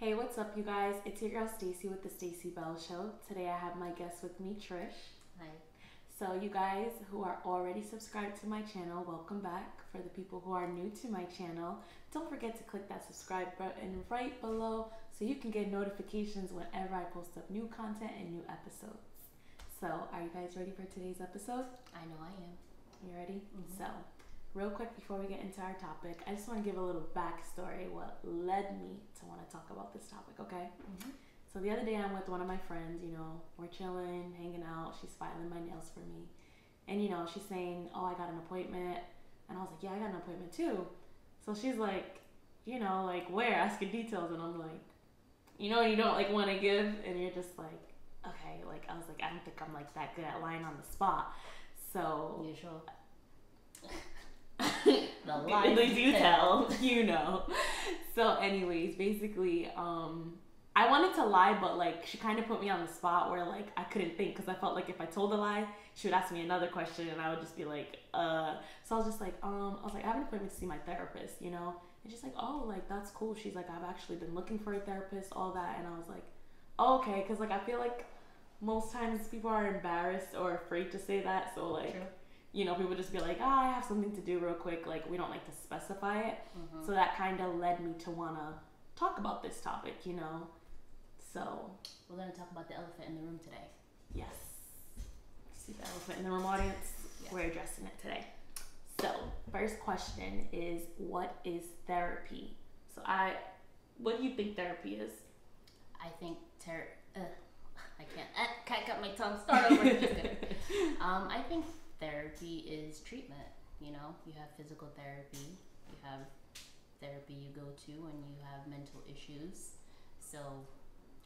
Hey, what's up, you guys? It's your girl Stacie with the Stacie Bell Show. Today I have my guest with me, Trish. Hi. So, you guys who are already subscribed to my channel, welcome back. For the people who are new to my channel, don't forget to click that subscribe button right below so you can get notifications whenever I post up new content and new episodes. So, are you guys ready for today's episode? I know I am. You ready? Mm-hmm. So, real quick before we get into our topic, I just want to give a little backstory what led me to want to talk about this topic, okay? Mm-hmm. So the other day I'm with one of my friends, we're chilling, hanging out, she's filing my nails for me. And she's saying, oh, I got an appointment. And I was like, yeah, I got an appointment too. So she's like, like where? Asking details. And I'm like, you don't like want to give. And you're just like, okay. Like, I was like, I don't think I'm like that good at lying on the spot. So. You sure? The lies you tell, So anyways, basically, I wanted to lie, but like she kind of put me on the spot where like I couldn't think because I felt like if I told a lie, she would ask me another question and I would just be like, So I was just like, I have an appointment to see my therapist, And she's like, oh, like that's cool. She's like, I've actually been looking for a therapist, all that. And I was like, oh, okay, because like I feel like most times people are embarrassed or afraid to say that, so like. True. People just be like, I have something to do real quick. Like, we don't like to specify it. Mm-hmm. So that kind of led me to want to talk about this topic, So. We're going to talk about the elephant in the room today. Yes. See the elephant in the room, audience? Yes. We're addressing it today. So, first question is, what is therapy? So, what do you think therapy is? I think I can't cut my tongue. Start over. Just kidding. I think therapy is treatment. You have physical therapy, you have therapy you go to when you have mental issues. So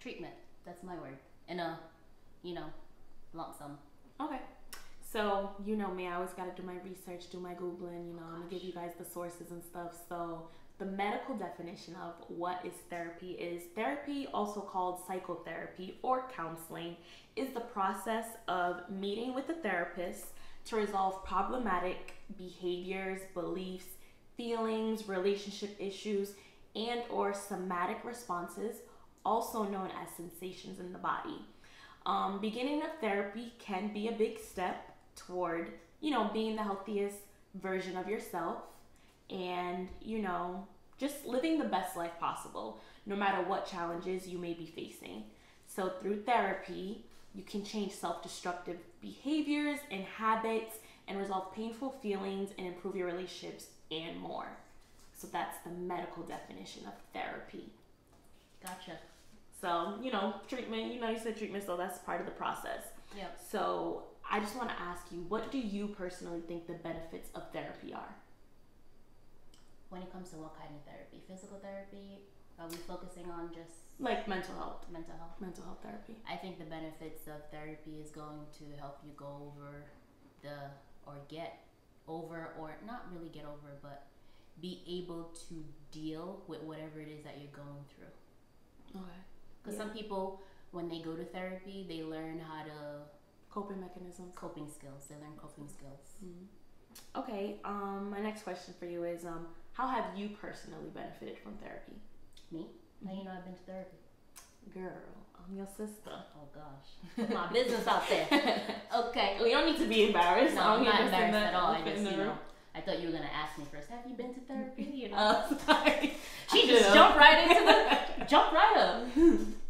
treatment, that's my word. And lump sum. Okay. So me, I always gotta do my research, do my Googling, I'm gonna give you guys the sources and stuff. So the medical definition of what is therapy, also called psychotherapy or counseling, is the process of meeting with a therapist to resolve problematic behaviors, beliefs, feelings, relationship issues, and or somatic responses, also known as sensations in the body. Beginning of therapy can be a big step toward, being the healthiest version of yourself and, just living the best life possible, no matter what challenges you may be facing. So through therapy, you can change self-destructive behaviors and habits and resolve painful feelings and improve your relationships and more. So that's the medical definition of therapy. Gotcha. So, treatment, you said treatment, so that's part of the process. Yeah. So I just want to ask you, what do you personally think the benefits of therapy are? When it comes to what kind of therapy? Physical therapy? Are we focusing on just like mental health? Mental health therapy. I think the benefits of therapy is going to help you go over get over, or not really get over, but be able to deal with whatever it is that you're going through. Okay. Because some people, when they go to therapy, they learn how to coping mechanisms, coping skills. They learn coping skills. Mm-hmm. Okay. My next question for you is, how have you personally benefited from therapy? Me? How you know I've been to therapy? Girl, I'm your sister. Oh gosh. Put my business out there. Okay. We don't need to be embarrassed. No, I'm not embarrassed at all. I thought you were going to ask me first, have you been to therapy? Sorry. She just jumped right into jump right up.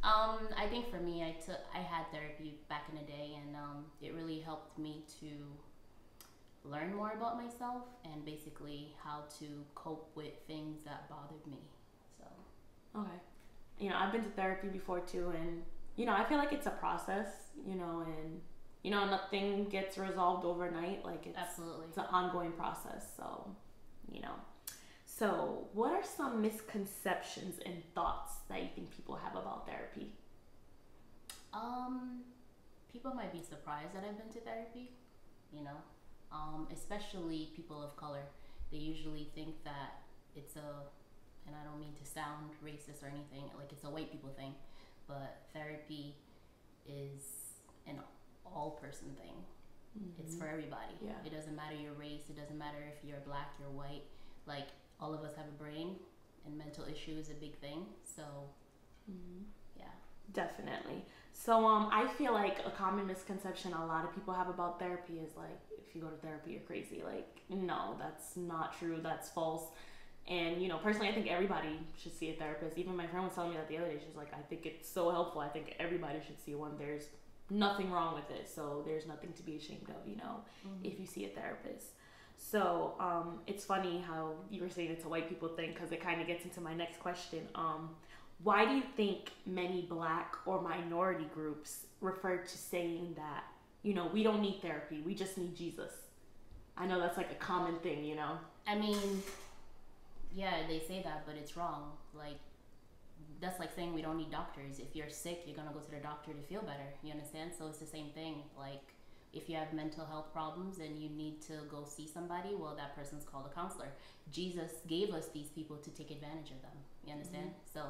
I think for me, I had therapy back in the day, and it really helped me to learn more about myself and basically how to cope with things that bothered me. So. Okay. I've been to therapy before too, and I feel like it's a process, and nothing gets resolved overnight. Like Absolutely. It's an ongoing process. So, So what are some misconceptions and thoughts that you think people have about therapy? People might be surprised that I've been to therapy, especially people of color. They usually think that it's and I don't mean to sound racist or anything, like it's a white people thing, but therapy is an all person thing. Mm-hmm. It's for everybody. Yeah. It doesn't matter your race, it doesn't matter if you're black, you're white. Like, all of us have a brain, and mental issue is a big thing. So Mm-hmm. Yeah. Definitely. So I feel like a common misconception a lot of people have about therapy is like, if you go to therapy, you're crazy. Like, no, that's not true. That's false. And, personally, I think everybody should see a therapist. Even my friend was telling me that the other day. She's like, I think it's so helpful. I think everybody should see one. There's nothing wrong with it. So there's nothing to be ashamed of, if you see a therapist. So it's funny how you were saying it's a white people thing, because it kind of gets into my next question. Why do you think many Black or minority groups refer to saying that, we don't need therapy, we just need Jesus? I know that's like a common thing, I mean, yeah, they say that, but it's wrong. Like, that's like saying we don't need doctors. If you're sick, you're gonna go to the doctor to feel better. You understand? So it's the same thing. Like, if you have mental health problems and you need to go see somebody, well, that person's called a counselor. Jesus gave us these people to take advantage of them. You understand? Mm-hmm. So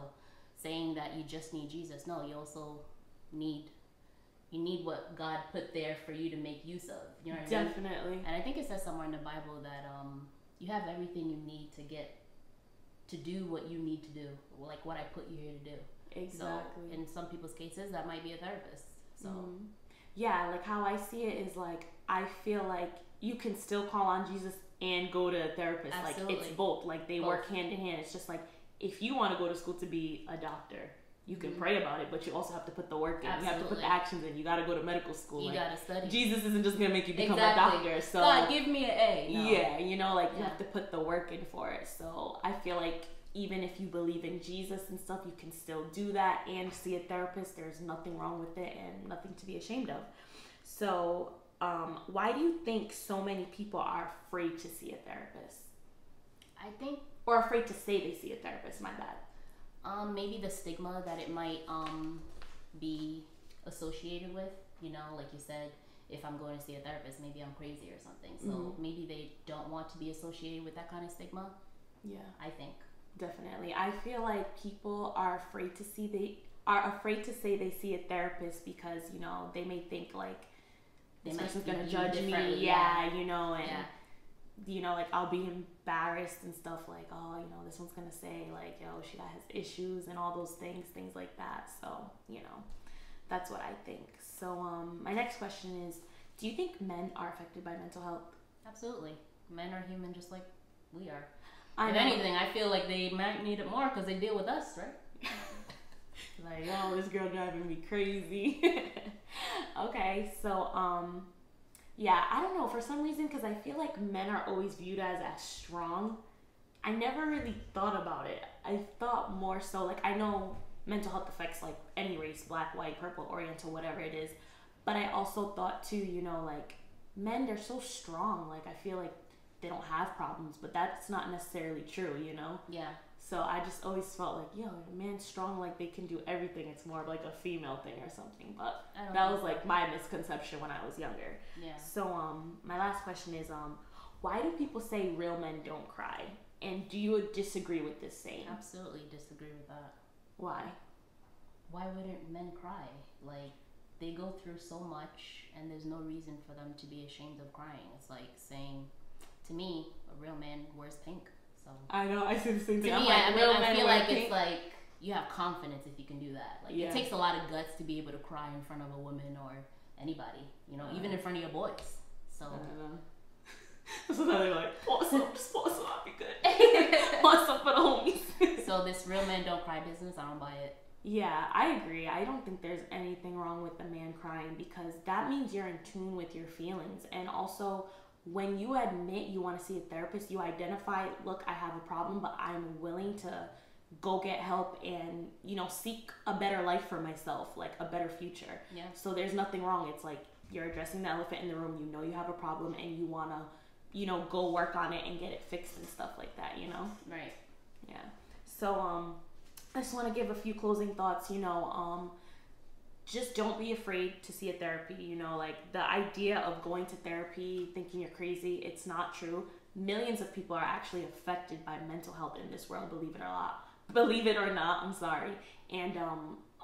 saying that you just need Jesus, no, you also need what God put there for you to make use of. You know what I mean? Definitely. And I think it says somewhere in the Bible that you have everything you need to do what you need to do, like what I put you here to do. Exactly. So in some people's cases, that might be a therapist. So yeah, like how I see it is like, I feel like you can still call on Jesus and go to a therapist. Absolutely. Like, it's both. Like, they work hand in hand. It's just like, if you want to go to school to be a doctor, you can pray about it, but you also have to put the work in. Absolutely. You have to put the actions in. You got to go to medical school. You got to study. Jesus isn't just going to make you become exactly. a doctor. So God, give me an A. No. Yeah, you have to put the work in for it. So I feel like even if you believe in Jesus and stuff, you can still do that and see a therapist. There's nothing wrong with it and nothing to be ashamed of. So why do you think so many people are afraid to see a therapist? I think... Or afraid to say they see a therapist, my bad. Maybe the stigma that it might be associated with. Like you said, if I'm going to see a therapist, maybe I'm crazy or something. So maybe they don't want to be associated with that kind of stigma. Yeah, I think. Definitely. I feel like people are afraid to say they see a therapist because, they may think like this person's gonna judge me. Yeah, like I'll be embarrassed and stuff, like, oh, this one's gonna say like, yo, she has issues and all those things like that. So, that's what I think. So, my next question is, do you think men are affected by mental health? Absolutely. Men are human just like we are. If anything, I feel like they might need it more because they deal with us, right? Like, oh, this girl driving me crazy. Okay, so, yeah, I don't know, for some reason, because I feel like men are always viewed as strong. I never really thought about it. I thought more so, like, I know mental health affects, like, any race, Black, white, purple, oriental, whatever it is. But I also thought, too, like, men, they're so strong. Like, I feel like they don't have problems, but that's not necessarily true, Yeah. So I just always felt like, yo, a man's strong, like they can do everything. It's more of like a female thing or something. But that was like my misconception when I was younger. Yeah. So my last question is, why do people say real men don't cry? And do you disagree with this saying? Absolutely disagree with that. Why? Why wouldn't men cry? Like, they go through so much and there's no reason for them to be ashamed of crying. It's like saying, to me, a real man wears pink. So I know, I see the same thing. To me, I feel like it's like you have confidence if you can do that. Like, it takes a lot of guts to be able to cry in front of a woman or anybody, even in front of your boys. So so now they're like, just pour some, I'll be good. Pour some for the homies. So this real men don't cry business, I don't buy it. Yeah, I agree. I don't think there's anything wrong with a man crying, because that means you're in tune with your feelings. And also, when you admit you want to see a therapist, you identify, look, I have a problem, but I'm willing to go get help and, seek a better life for myself, like a better future. Yeah. So there's nothing wrong. It's like you're addressing the elephant in the room. You have a problem and you want to, go work on it and get it fixed and stuff like that, Right. Yeah. So, I just want to give a few closing thoughts, just don't be afraid to see a therapy, like the idea of going to therapy thinking you're crazy, it's not true. Millions of people are actually affected by mental health in this world, believe it or not, I'm sorry. And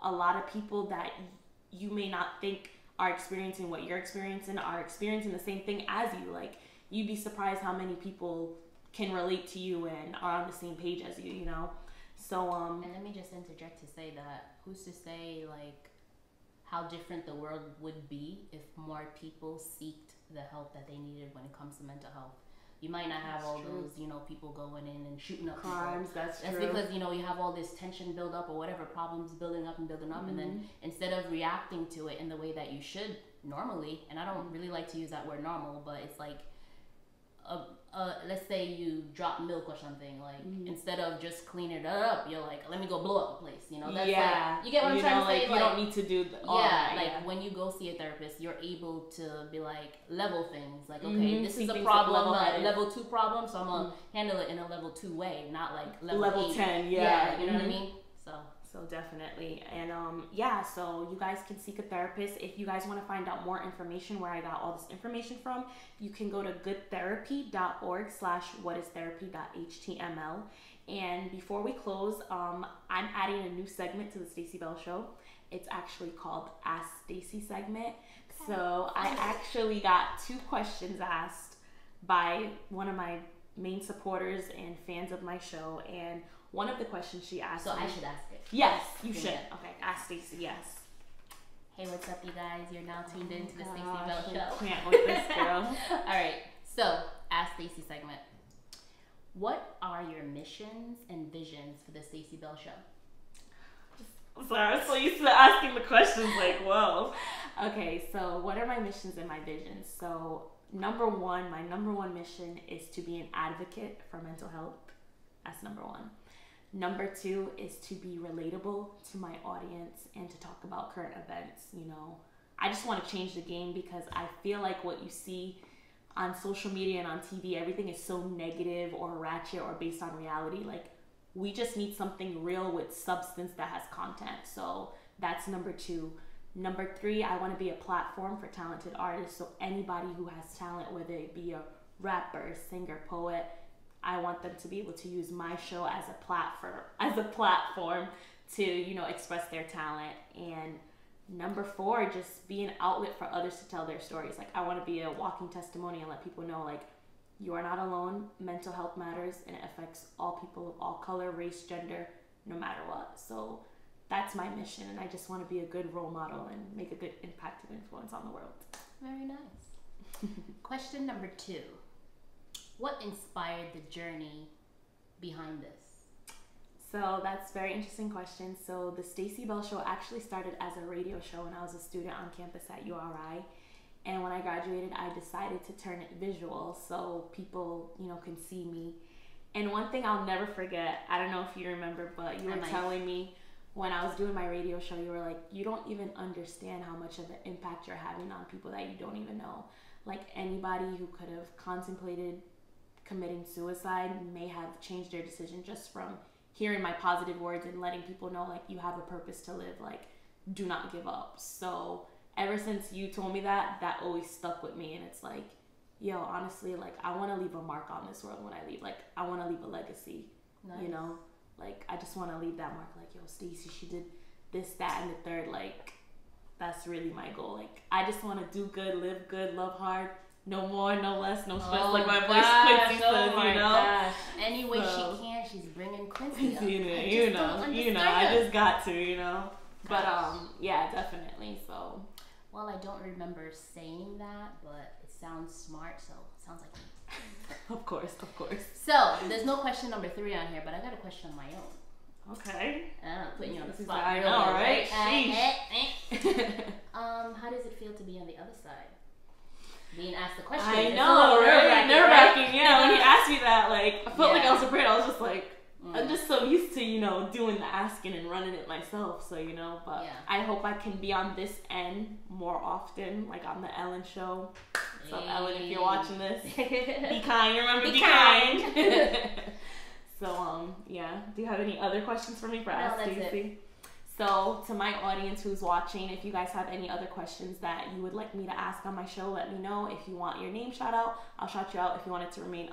a lot of people that you may not think are experiencing what you're experiencing are experiencing the same thing as you. Like, you'd be surprised how many people can relate to you and are on the same page as you, So and let me just interject to say that who's to say like how different the world would be if more people seeked the help that they needed when it comes to mental health. You might not have all those, you know, people going in and shooting up crimes. People. That's true. Because, you know, you have all this tension build up or whatever, problems building up, and then instead of reacting to it in the way that you should normally, and I don't really like to use that word normal, but it's like, let's say you drop milk or something, like instead of just cleaning it up, you're like, let me go blow up the place, you know? That's like, you get what I'm trying to say? Like, you don't need to do when you go see a therapist, you're able to be like, level things, like, okay, this is a problem, level 2 problem, so I'm gonna handle it in a level 2 way, not like level 10, you know what I mean? So definitely. And so you guys can seek a therapist. If you guys want to find out more information where I got all this information from, you can go to goodtherapy.org/whatistherapy.html. And before we close, I'm adding a new segment to the Stacie Bell Show. It's actually called Ask Stacie segment. So I actually got 2 questions asked by one of my main supporters and fans of my show, and one of the questions she asked I should ask it. Yes, you should. Okay, ask Stacie, yes. Hey, what's up, you guys? You're now tuned into the Stacie Bell Show. Can't with this girl. Alright, so, Ask Stacie segment. What are your missions and visions for the Stacie Bell Show? I'm sorry, I'm so used to asking the questions like, whoa. Okay, so what are my missions and my visions? So, my number one mission is to be an advocate for mental health. That's number 1. Number 2 is to be relatable to my audience and to talk about current events. You know, I just want to change the game because I feel like what you see on social media and on TV, everything is so negative or ratchet or based on reality. Like, we just need something real with substance that has content. So that's number 2. Number 3, I want to be a platform for talented artists. So anybody who has talent, whether it be a rapper, singer, poet, I want them to be able to use my show as a platform to, you know, express their talent. And number 4, just be an outlet for others to tell their stories. Like, I want to be a walking testimony and let people know, like, you are not alone. Mental health matters, and it affects all people of all color, race, gender, no matter what. So that's my mission, and I just want to be a good role model and make a good impact and influence on the world. Very nice. Question number 2. What inspired the journey behind this? So that's a very interesting question. So the Stacie Bell Show actually started as a radio show when I was a student on campus at URI. And when I graduated, I decided to turn it visual so people, you know, can see me. And one thing I'll never forget, I don't know if you remember, but you were telling me when I was doing my radio show, you were like, you don't even understand how much of an impact you're having on people that you don't even know. Like, anybody who could have contemplated committing suicide may have changed their decision just from hearing my positive words and letting people know, like, you have a purpose to live, like, do not give up. So ever since you told me that, that always stuck with me. And it's like, yo, honestly, like, I want to leave a mark on this world when I leave. Like, I want to leave a legacy. Nice. You know, like, I just want to leave that mark, like, yo, Stacie, she did this, that, and the third. Like, that's really my goal. Like, I just want to do good, live good, love hard. No more, no less, no stress, like my voice Quincy says, you know? Gosh. Any way she can, she's bringing Quincy up. you know, I just got to, you know? But, yeah, definitely, so. Well, I don't remember saying that, but it sounds smart, so it sounds like me. Of course. So, there's no question number 3 on here, but I got a question of my own. Okay. Putting you on the spot. I know, right? How does it feel to be on the other side? Being asked the question. I know, right? Nerve-wracking, yeah. When he asked me that, like, I felt like I was afraid. I was just like, I'm just so used to, you know, doing the asking and running it myself. So, you know, but I hope I can be on this end more often, like on the Ellen show. What's up, Ellen, if you're watching this? Be kind. Remember, be kind. So, yeah. Do you have any other questions for me for Ask Stacie? So, to my audience who's watching, if you guys have any other questions that you would like me to ask on my show, let me know. If you want your name shout out, I'll shout you out. If you want it to remain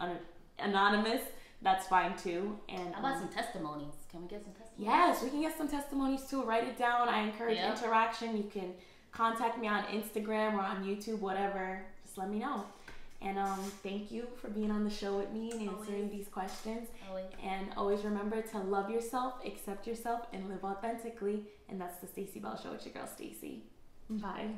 anonymous, that's fine too. And how about some testimonies? Can we get some testimonies? Yes, we can get some testimonies too. Write it down. I encourage interaction. You can contact me on Instagram or on YouTube, whatever. Just let me know. And thank you for being on the show with me and answering these questions. Always. And always remember to love yourself, accept yourself, and live authentically. And that's the Stacie Bell Show with your girl Stacie. Bye.